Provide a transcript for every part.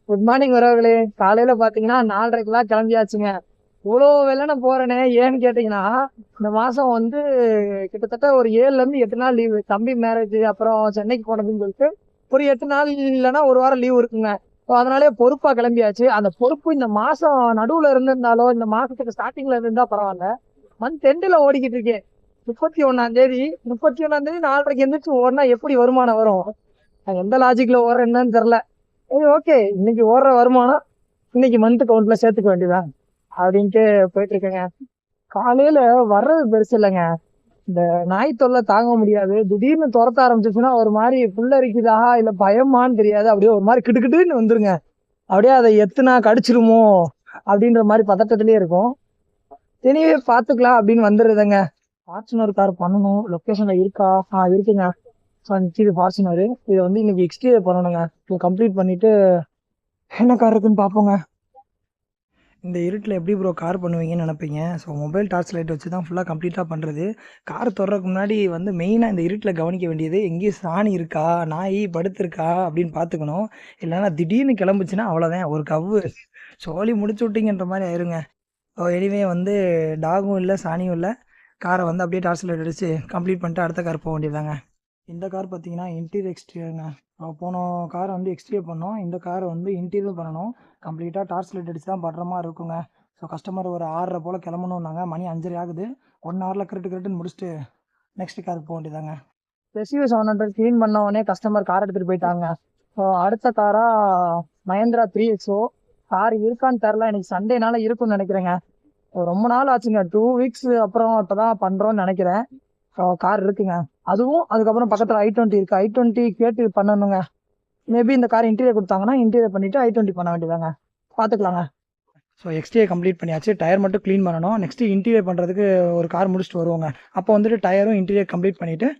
Good morning வரவர்களே. காலையில பாத்தீங்கன்னா 4:30க்கெல்லாம் கிளம்பியாச்சுங்க. இவ்வளோ வெள்ளன போறேனே ஏன்னு கேட்டீங்கன்னா, இந்த மாசம் வந்து கிட்டத்தட்ட ஒரு 7ல இருந்து 8 நாள் லீவு. தம்பி மேரேஜ் அப்புறம் சென்னைக்கு போனதுன்னு சொல்லிட்டு ஒரு 8 நாள் இல்லைன்னா ஒரு வாரம் லீவ் இருக்குங்க. அதனாலே பொறுப்பா கிளம்பியாச்சு. அந்த பொறுப்பு இந்த மாசம் நடுவுல இருந்திருந்தாலோ இந்த மாசத்துக்கு ஸ்டார்டிங்ல இருந்தா பரவாயில்ல. மந்த் எண்டுல ஓடிக்கிட்டு இருக்கேன். 31ஆம் தேதி 31ஆம் தேதி 4:30க்கு எந்திரிச்சு ஓடினா எப்படி வருமானம் வரும்? அது எந்த லாஜிக்ல ஓடுறேன்னு தெரியல. சரி, ஓகே, இன்னைக்கு ஓடுற வருமானம் இன்னைக்கு மந்த் கவுண்ட்ல சேர்த்துக்க வேண்டியதான் அப்படின்ட்டு போயிட்டு இருக்கேங்க. காலையில வர்றது பெருசு இல்லைங்க. இந்த நாய் தொல்லை தாங்க முடியாது. திடீர்னு துரத்த ஆரம்பிச்சிச்சுன்னா ஒரு மாதிரி புல்லரிக்குதா இல்ல பயமான்னு தெரியாது. அப்படியே ஒரு மாதிரி கிட்டுக்கிட்டுன்னு வந்துருங்க. அப்படியே அதை எத்துனா கடிச்சிருமோ அப்படின்ற மாதிரி பதட்டத்திலேயே இருக்கும். தெரியவே பாத்துக்கலாம் அப்படின்னு வந்துடுறதுங்க. ஃபார்ச்சுனர் கார் பண்ணணும். லொக்கேஷன்ல இருக்கா? இருக்குங்க. இது ஃபார்ச்சுனர். இதை வந்து இன்னைக்கு எக்ஸ்டீரியர் பண்ணணுங்க. கம்ப்ளீட் பண்ணிட்டு என்ன கார் இருக்குன்னு பார்ப்போங்க. இந்த இருட்டில் எப்படி ப்ரோ கார் பண்ணுவீங்கன்னு நினைப்பீங்க. ஸோ மொபைல் டார்ச் லைட் வச்சு தான் ஃபுல்லாக கம்ப்ளீட்டாக பண்ணுறது. கார் தொடறதுக்கு முன்னாடி வந்து மெயினாக இந்த இருட்டில் கவனிக்க வேண்டியது எங்கேயும் சாணி இருக்கா, நாய் படுத்திருக்கா அப்படின்னு பார்த்துக்கணும். இல்லைன்னா திடீர்னு கிளம்புச்சுன்னா அவ்வளோதான், ஒரு கவ்வு சோழி முடிச்சு விட்டீங்கன்ற மாதிரி ஆயிருங்க. ஸோ எனிவே வந்து டாகும் இல்லை சாணியும் இல்லை. காரை வந்து அப்படியே டார்ச் லைட் அடித்து கம்ப்ளீட் பண்ணிட்டு அடுத்த கார் போக வேண்டியதாங்க. இந்த கார் பார்த்தீங்கன்னா இன்டீரியர் எக்ஸ்டீரியருங்க. போன காரை வந்து எக்ஸ்டீரியர் பண்ணோம். இந்த காரை வந்து இன்டீரியர் பண்ணணும். கம்ப்ளீட்டாக டார்ச் லைட் அடிச்சு தான் பண்ணுற மாதிரி இருக்குங்க. ஸோ கஸ்டமர் ஒரு 6:30 போல் கிளம்பணுன்னாங்க. மணி 5:30 ஆகுது. 1 ஹவரில் கரெக்டுன்னு முடிச்சுட்டு நெக்ஸ்ட் காருக்கு போக வேண்டியதாங்க. ரெசியூ 700 க்ளீன் பண்ண உடனே கஸ்டமர் கார் எடுத்துகிட்டு போயிட்டாங்க. ஸோ அடுத்த காராக மஹேந்திரா 3XO. கார் இருக்கான்னு தெரில. எனக்கு சண்டேனால இருக்குன்னு நினைக்கிறேங்க. ரொம்ப நாள் ஆச்சுங்க. 2 வீக்ஸ் அப்புறம் இப்போ தான் பண்ணுறோன்னு நினைக்கிறேன். கார் இருக்குங்க. அதுவும் அதுக்கப்புறம் பக்கத்தில் i20 இருக்கு. i20 கேட்டு பண்ணணுங்க. மேபி இந்த கார் இன்டீரியர் கொடுத்தாங்கன்னா இன்டீரியர் பண்ணிட்டு i20 பண்ண வேண்டியதாங்க. பார்த்துக்கலாங்க. ஸோ எக்ஸ்டீரியர் கம்ப்ளீட் பண்ணியாச்சு. டயர் மட்டும் க்ளீன் பண்ணணும். நெக்ஸ்ட்டு இன்டீரியர் பண்ணுறதுக்கு ஒரு கார் முடிச்சுட்டு வருவோங்க. அப்போ வந்துட்டு டயரும் இன்டீரியர் கம்ப்ளீட் பண்ணிவிட்டு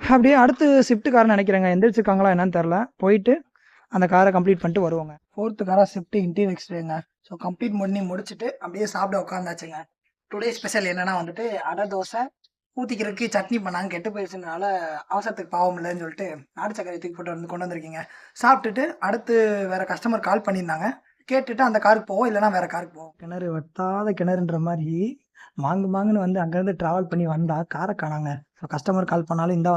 அப்படியே அடுத்து ஷிஃப்ட் கார்னு நினைக்கிறேங்க. எந்திரிச்சிருக்காங்களா என்னன்னு தெரில. போயிட்டு அந்த காரை கம்ப்ளீட் பண்ணிட்டு வருவோங்க. 4th காராக ஷிஃப்ட் இன்டீரியர் எக்ஸ்டீரியருங்க. ஸோ கம்ப்ளீட் பண்ணி முடிச்சுட்டு அப்படியே சாப்பிட உட்காந்தாச்சுங்க. டுடே ஸ்பெஷல் என்னென்னா வந்துட்டு அடை தோசை ஊற்றிக்கிறதுக்கு சட்னி பண்ணாங்க. கெட்டு போயிடுச்சுனால அவசரத்துக்கு பாவம் இல்லைன்னு சொல்லிட்டு நாட்டு சக்கரை தூக்கி போட்டு கொண்டு வந்திருக்கீங்க. சாப்பிட்டுட்டு அடுத்து வேறு கஸ்டமர் கால் பண்ணியிருந்தாங்க. கேட்டுட்டு அந்த காருக்கு போவோம், இல்லைனா வேறு காருக்கு போவோம். கிணறு வத்தாத கிணறுன்ற மாதிரி மாங்குன்னு வந்து அங்கேருந்து ட்ராவல் பண்ணி வந்தால் காரை காணாங்க. ஸோ கஸ்டமர் கால் பண்ணாலும் இந்த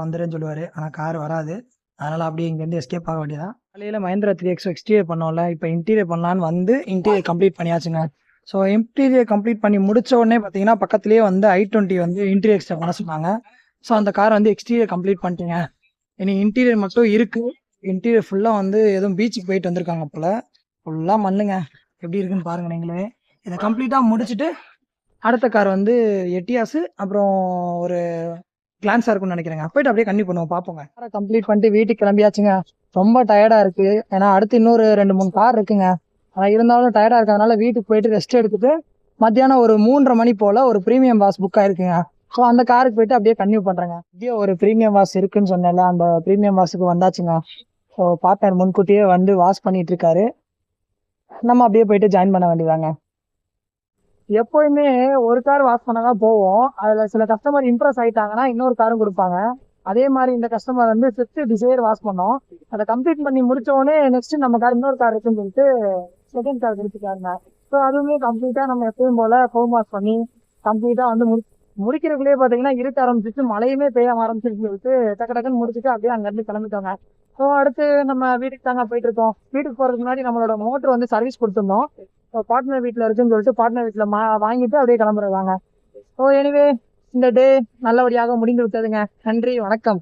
வந்துடுன்னு சொல்லுவார். ஆனால் கார் வராது. அதனால் அப்படியே இங்கேருந்து எஸ்கேப் ஆக வேண்டியதான். காலையில் மஹேந்திரா 3XO எக்ஸ்டீரியர் பண்ணோம்ல, இப்போ இன்டீரியர் பண்ணலான்னு வந்து இன்டீரியர் கம்ப்ளீட் பண்ணியாச்சுங்க. ஸோ இன்டீரியர் கம்ப்ளீட் பண்ணி முடிச்ச உடனே பார்த்தீங்கன்னா பக்கத்துலேயே வந்து i20 வந்து இன்டீரியர் எக்ஸ்ட்ரா பண்ண சொன்னாங்க. ஸோ அந்த கார் வந்து எக்ஸ்டீரியர் கம்ப்ளீட் பண்ணிட்டீங்க. இனி இன்டீரியர் மட்டும் இருக்குது. இன்டீரியர் ஃபுல்லாக வந்து எதுவும் பீச்சுக்கு போயிட்டு வந்திருக்காங்க போல். ஃபுல்லாக மண்ணுங்க. எப்படி இருக்குன்னு பாருங்கள் நீங்களே. இதை கம்ப்ளீட்டாக முடிச்சுட்டு அடுத்த கார் வந்து எட்டியாஸு அப்புறம் ஒரு கிளான்ஸாக இருக்கும்னு நினைக்கிறேங்க. போயிட்டு அப்படியே கன்டினியூ பண்ணுவோம், பார்ப்போங்க. காரை கம்ப்ளீட் பண்ணிட்டு வீட்டுக்கு கிளம்பியாச்சுங்க. ரொம்ப டயர்டாக இருக்குது. ஏன்னா அடுத்து இன்னொரு 2-3 கார் இருக்குங்க. ஆனால் இருந்தாலும் டயர்டாக இருக்கிறதுனால வீட்டுக்கு போயிட்டு ரெஸ்ட் எடுத்துட்டு மத்தியானம் ஒரு 3:30 மணி போல் ஒரு ப்ரீமியம் பாஸ் புக் ஆயிருக்குங்க. ஸோ அந்த காருக்கு போயிட்டு அப்படியே கன்டினியூ பண்ணுறேங்க. இப்படியே ஒரு ப்ரீமியம் வாஷ் இருக்குன்னு சொன்னேன்ல, அந்த ப்ரீமியம் வாஷுக்கு வந்தாச்சுங்க. ஸோ பார்ட்னர் முன்கூட்டியே வந்து வாஷ் பண்ணிட்டு இருக்காரு. நம்ம அப்படியே போயிட்டு ஜாயின் பண்ண வேண்டியதாங்க. எப்போயுமே ஒரு கார் வாஷ் பண்ணாதான் போவோம். அதில் சில கஸ்டமர் இம்ப்ரெஸ் ஆகிட்டாங்கன்னா இன்னொரு காரும் கொடுப்பாங்க. அதே மாதிரி இந்த கஸ்டமர் வந்து ஸ்விஃப்ட் டிசைர் வாஷ் பண்ணோம். அதை கம்ப்ளீட் பண்ணி முடிச்ச உடனே நெக்ஸ்ட் நம்ம கார் இன்னொரு கார் இருக்குன்னு சொல்லிட்டு செகண்ட் கார் கொடுத்துட்டாங்க. ஸோ அதுவுமே கம்ப்ளீட்டாக நம்ம எப்பயும் போல் ஃபோம் வாஷ் பண்ணி கம்ப்ளீட்டாக வந்து முடிக்கிறதுக்குள்ளேயே பார்த்தீங்கன்னா இருட்ட ஆரம்பிச்சிட்டு மழையுமே பெய்ய ஆரம்பிச்சிருச்சு சொல்லிட்டு டக்குன்னு முடிச்சுட்டு அப்படியே அங்கேருந்து கிளம்பிட்டோங்க. ஸோ அடுத்து நம்ம வீட்டுக்கு தாங்க போயிட்டு இருக்கோம். வீட்டுக்கு போகிறதுக்கு முன்னாடி நம்மளோட மோட்டர் வந்து சர்வீஸ் கொடுத்துருந்தோம். பார்ட்னர் வீட்டில் இருக்குன்னு சொல்லிட்டு பார்ட்னர் வீட்டில் வாங்கிட்டு அப்படியே கிளம்புறதாங்க. ஸோ எனிவே இந்த டே நல்லபடியாக முடிந்து விட்டதுங்க. நன்றி, வணக்கம்.